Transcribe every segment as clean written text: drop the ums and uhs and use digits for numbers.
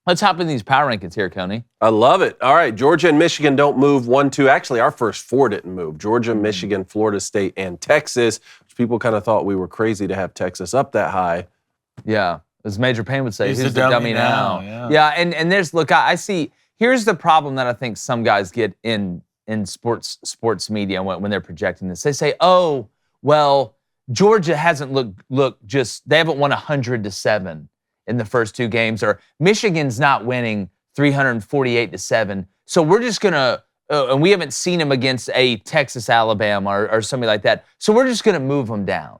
Let's hop in these power rankings here, Coney. I love it. All right, Georgia and Michigan don't move 1, 2. Actually, our first 4 didn't move. Georgia, Michigan, Florida State, and Texas. Which people kind of thought we were crazy to have Texas up that high. Yeah, as Major Payne would say, He's who's the the dummy now? Yeah, and there's, look, I see, here's the problem that I think some guys get in sports media when they're projecting this. They say, oh, well, Georgia hasn't looked just, they haven't won 100-7 in the first 2 games, or Michigan's not winning 348-7. So we're just gonna, and we haven't seen them against a Texas, Alabama, or something like that. So we're just gonna move them down.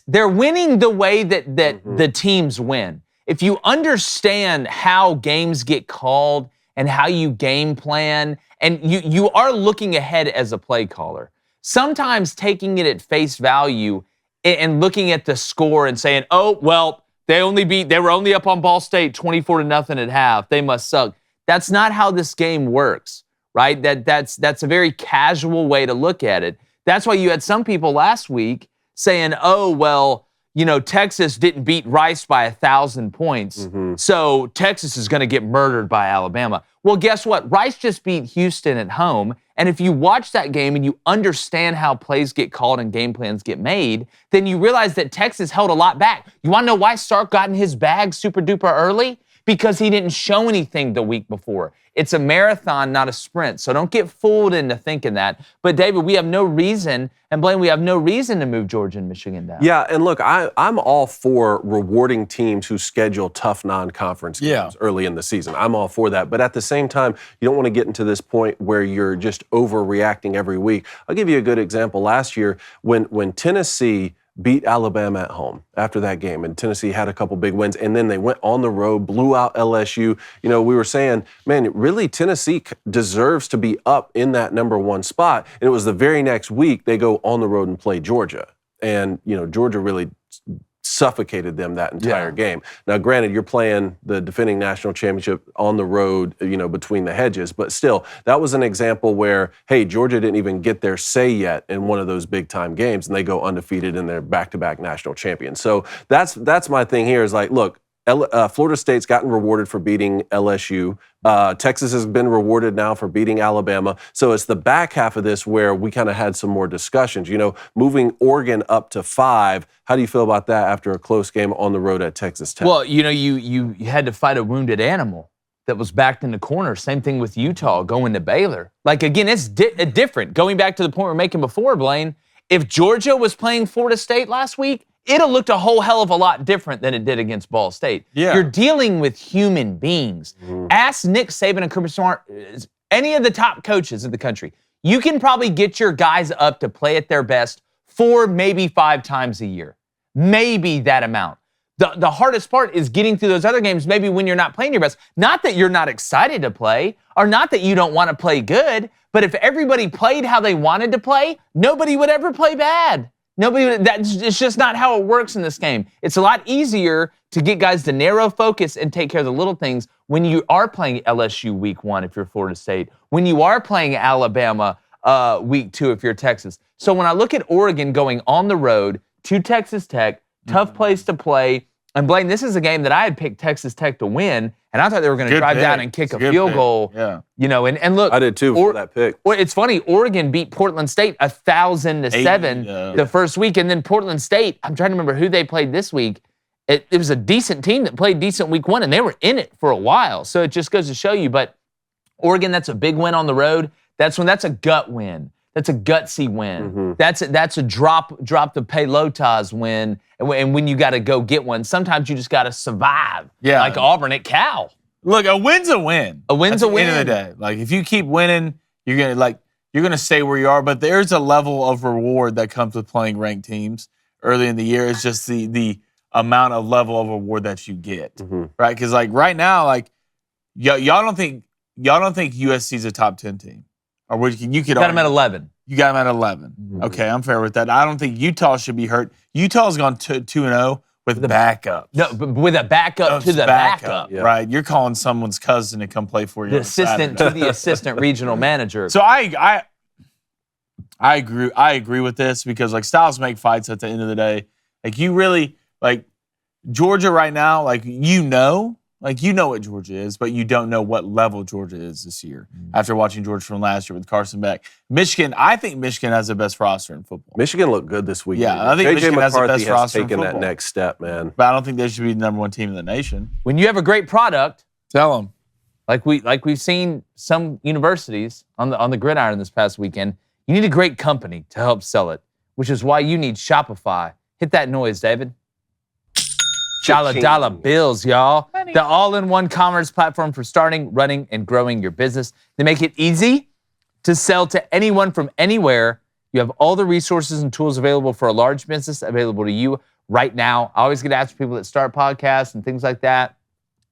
They're winning the way that the teams win. If you understand how games get called and how you game plan, and you are looking ahead as a play caller, sometimes taking it at face value and looking at the score and saying, oh, well, they were only up on Ball State 24-0 at half. They must suck. That's not how this game works, right? That's a very casual way to look at it. That's why you had some people last week saying, oh, well, Texas didn't beat Rice by 1,000 points, so Texas is going to get murdered by Alabama. Well, guess what? Rice just beat Houston at home, and if you watch that game and you understand how plays get called and game plans get made, then you realize that Texas held a lot back. You want to know why Sark got in his bag super duper early? Because he didn't show anything the week before. It's a marathon, not a sprint. So don't get fooled into thinking that. But David, we have no reason, and Blaine, we have no reason to move Georgia and Michigan down. Yeah, and look, I'm all for rewarding teams who schedule tough non-conference games early in the season. I'm all for that. But at the same time, you don't want to get into this point where you're just overreacting every week. I'll give you a good example. Last year, when Tennessee beat Alabama at home after that game, and Tennessee had a couple big wins, and then they went on the road, blew out LSU. We were saying, man, really Tennessee deserves to be up in that number 1 spot. And it was the very next week they go on the road and play Georgia. And, Georgia really suffocated them that entire game. Now, granted, you're playing the defending national championship on the road, between the hedges, but still, that was an example where, hey, Georgia didn't even get their say yet in one of those big-time games, and they go undefeated and they're back-to-back national champions. So that's my thing here is like, look, Florida State's gotten rewarded for beating LSU. Texas has been rewarded now for beating Alabama. So it's the back half of this where we kind of had some more discussions. Moving Oregon up to 5. How do you feel about that after a close game on the road at Texas Tech? Well, you had to fight a wounded animal that was backed in the corner. Same thing with Utah going to Baylor. Like, again, it's different. Going back to the point we're making before, Blaine, if Georgia was playing Florida State last week, it'd have looked a whole hell of a lot different than it did against Ball State. Yeah. You're dealing with human beings. Ask Nick Saban and Kirby Smart, any of the top coaches in the country. You can probably get your guys up to play at their best 4, maybe 5 times a year. Maybe that amount. The hardest part is getting through those other games maybe when you're not playing your best. Not that you're not excited to play, or not that you don't want to play good, but if everybody played how they wanted to play, nobody would ever play bad. It's just not how it works in this game. It's a lot easier to get guys to narrow focus and take care of the little things when you are playing LSU week 1 if you're Florida State, when you are playing Alabama week 2 if you're Texas. So when I look at Oregon going on the road to Texas Tech, tough place to play, and Blaine, this is a game that I had picked Texas Tech to win, and I thought they were going to drive down and kick a field goal. Yeah. And look. I did too for that pick. Well, it's funny, Oregon beat Portland State 1,000-7 the first week, and then Portland State, I'm trying to remember who they played this week. It was a decent team that played decent week 1, and they were in it for a while. So it just goes to show you, but Oregon, that's a big win on the road. That's a gut win. That's a gutsy win. That's a drop the pelotas win. And when you got to go get one, sometimes you just got to survive. Yeah. Like Auburn at Cal. Look, a win's a win. A win's a win. At the end of the day, like if you keep winning, you're gonna stay where you are. But there's a level of reward that comes with playing ranked teams early in the year. It's just the amount of level of reward that you get, right? Because like right now, like y'all don't think USC's a top 10 team. Or you could got them at 11. You got them at 11. Okay, I'm fair with that. I don't think Utah should be hurt. Utah's gone 2-0 with the backup. No, but with a backup to the backup. Yeah. Right? You're calling someone's cousin to come play for you. The assistant to the assistant regional manager. So I agree with this because like styles make fights at the end of the day. Like you really like Georgia right now. Like Like, you know what Georgia is, but you don't know what level Georgia is this year after watching Georgia from last year with Carson Beck. Michigan, I think Michigan has the best roster in football. Michigan looked good this week. Yeah, I think J.J. Michigan has the McCarthy best roster in taken that football. next step, man. But I don't think they should be the number one team in the nation. When you have a great product, Tell them. like we've seen some universities on the gridiron this past weekend, you need a great company to help sell it, which is why you need Shopify. Hit that noise, David. Dollar bills, y'all. Money. The all-in-one commerce platform for starting, running, and growing your business. They make it easy to sell to anyone from anywhere. You have all the resources and tools available for a large business available to you right now. I always get asked for people that start podcasts and things like that,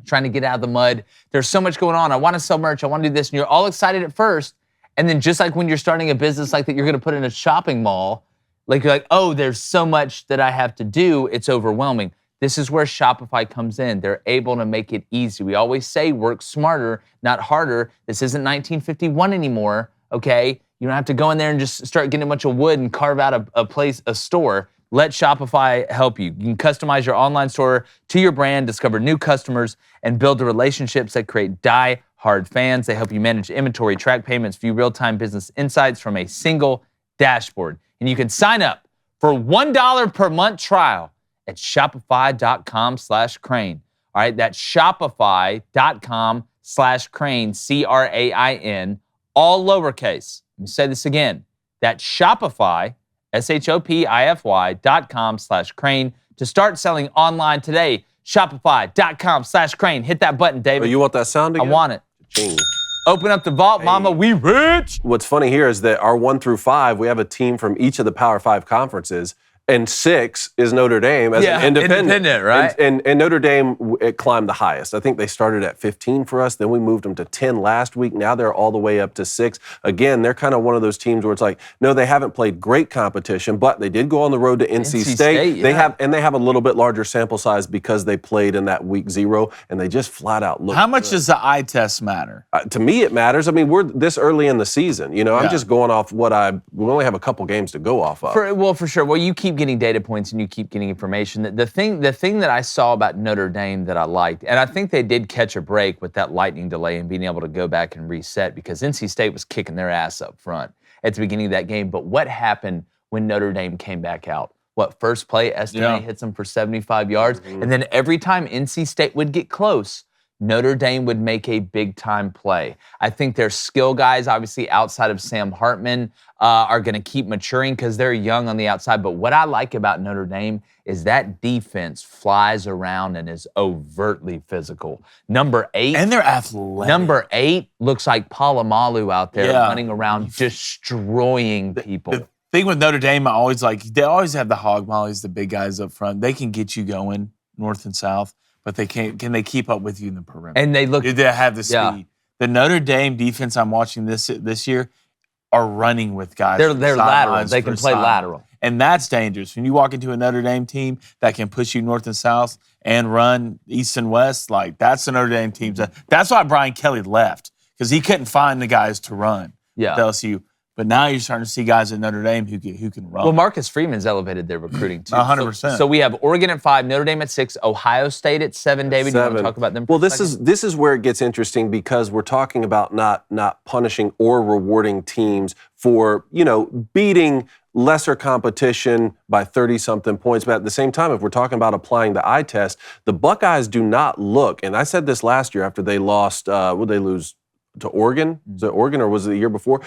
trying to get out of the mud. There's so much going on. I want to sell merch. I want to do this. And you're all excited at first. And then just like when you're starting a business like that you're going to put in a shopping mall, like you're like, oh, there's so much that I have to do. It's overwhelming. This is where Shopify comes in. They're able to make it easy. We always say work smarter, not harder. This isn't 1951 anymore, okay? You don't have to go in there and just start getting a bunch of wood and carve out a store. Let Shopify help you. You can customize your online store to your brand, discover new customers, and build the relationships that create die-hard fans. They help you manage inventory, track payments, view real-time business insights from a single dashboard. And you can sign up for $1 per month trial at shopify.com/crane. All right, that's shopify.com/crane, CRAIN, all lowercase. Let me say this again. That's Shopify, SHOPIFY.com/crane to start selling online today. Shopify.com/crane. Hit that button, David. Oh, you want that sound again? I want it. Ching. Open up the vault, mama. We rich. What's funny here is that our 1 through 5, we have a team from each of the Power 5 conferences, and 6 is Notre Dame as an independent. Right? And Notre Dame, it climbed the highest. I think they started at 15 for us. Then we moved them to 10 last week. Now they're all the way up to 6. Again, they're kind of one of those teams where it's like, no, they haven't played great competition, but they did go on the road to NC State. Yeah. They have a little bit larger sample size because they played in that week 0, and they just flat out look. How much does the eye test matter? To me, it matters. I mean, we're this early in the season. You know, I'm just going off we only have a couple games to go off of. For sure. Well, you keep getting data points and you keep getting information. The thing that I saw about Notre Dame that I liked, and I think they did catch a break with that lightning delay and being able to go back and reset because NC State was kicking their ass up front at the beginning of that game. But what happened when Notre Dame came back out? First play, Estime hits them for 75 yards. Mm-hmm. And then every time NC State would get close, Notre Dame would make a big-time play. I think their skill guys, obviously outside of Sam Hartman, are going to keep maturing because they're young on the outside. But what I like about Notre Dame is that defense flies around and is overtly physical. Number 8. And they're athletic. Number 8 looks like Polamalu out there running around destroying people. The thing with Notre Dame, they always have the hog mollies, the big guys up front. They can get you going north and south. But they can't. Can they keep up with you in the perimeter? And they have the speed. Yeah. The Notre Dame defense I'm watching this year are running with guys. They're lateral. They can play lateral. And that's dangerous. When you walk into a Notre Dame team that can push you north and south and run east and west, like that's the Notre Dame team. That's why Brian Kelly left, because he couldn't find the guys to run at LSU. But now you're starting to see guys at Notre Dame who can run. Well, Marcus Freeman's elevated their recruiting too. 100%. So we have Oregon at 5, Notre Dame at 6, Ohio State at 7. David, you want to talk about them? Well, this is where it gets interesting because we're talking about not punishing or rewarding teams for beating lesser competition by 30-something points. But at the same time, if we're talking about applying the eye test, the Buckeyes do not look. And I said this last year after they lost. Would they lose? To Oregon? Was it Oregon or was it the year before?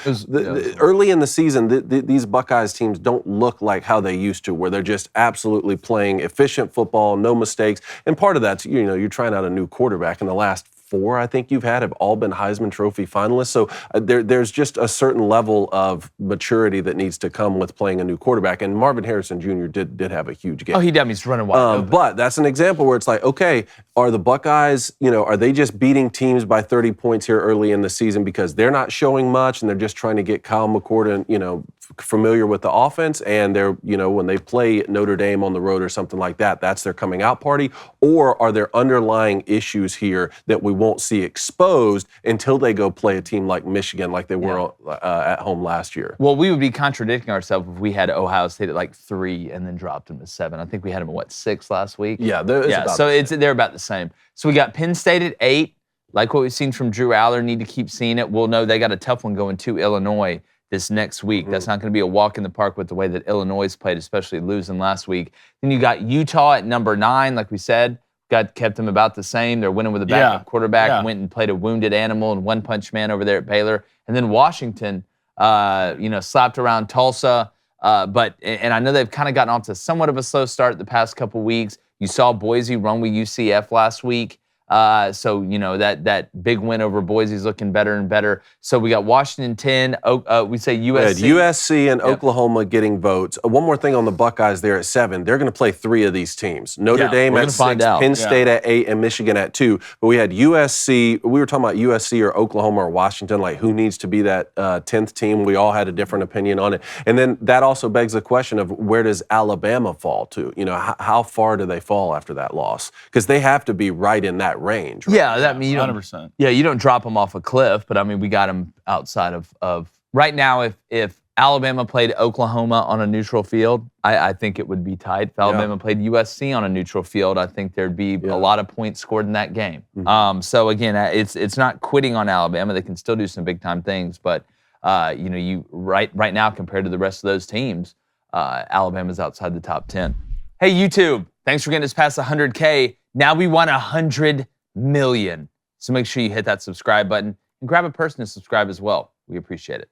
Early in the season, these Buckeyes teams don't look like how they used to, where they're just absolutely playing efficient football, no mistakes. And part of that's, you're trying out a new quarterback. In the last 4, I think you've had, have all been Heisman Trophy finalists. So there's just a certain level of maturity that needs to come with playing a new quarterback. And Marvin Harrison Jr. did have a huge game. Oh, he did. He's running wild. But that's an example where it's like, okay, are the Buckeyes, are they just beating teams by 30 points here early in the season because they're not showing much and they're just trying to get Kyle McCord familiar with the offense, and they're, when they play Notre Dame on the road or something like that, that's their coming out party? Or are there underlying issues here that we won't see exposed until they go play a team like Michigan, like they were at home last year? Well, we would be contradicting ourselves if we had Ohio State at like 3 and then dropped them to 7. I think we had them at 6 last week? Yeah, they're about the same. So we got Penn State at 8. Like what we've seen from Drew Aller, need to keep seeing it. We'll know they got a tough one going to Illinois this next week. That's not going to be a walk in the park with the way that Illinois played, especially losing last week. Then you got Utah at number 9, like we said. Kept them about the same. They're winning with a backup quarterback. Went and played a wounded animal and one-punch man over there at Baylor. And then Washington, slapped around Tulsa. And I know they've kind of gotten off to somewhat of a slow start the past couple weeks. You saw Boise run with UCF last week. So that big win over Boise is looking better and better. So we got Washington 10. We say USC. USC and Oklahoma getting votes. One more thing on the Buckeyes there at 7. They're going to play 3 of these teams. Notre Dame at 6, Penn State at 8, and Michigan at 2. But we had USC. We were talking about USC or Oklahoma or Washington, like who needs to be that 10th team. We all had a different opinion on it. And then that also begs the question of where does Alabama fall to? How far do they fall after that loss? Because they have to be right in that range. Right? Yeah, that means 100%. Yeah, you don't drop them off a cliff, but I mean we got them outside of right now. If Alabama played Oklahoma on a neutral field, I think it would be tight. If Alabama played USC on a neutral field, I think there'd be a lot of points scored in that game. So again, it's not quitting on Alabama. They can still do some big time things, but you right now compared to the rest of those teams, Alabama's outside the top 10. Hey YouTube, thanks for getting us past 100K. Now we want 100 million. So make sure you hit that subscribe button and grab a person to subscribe as well. We appreciate it.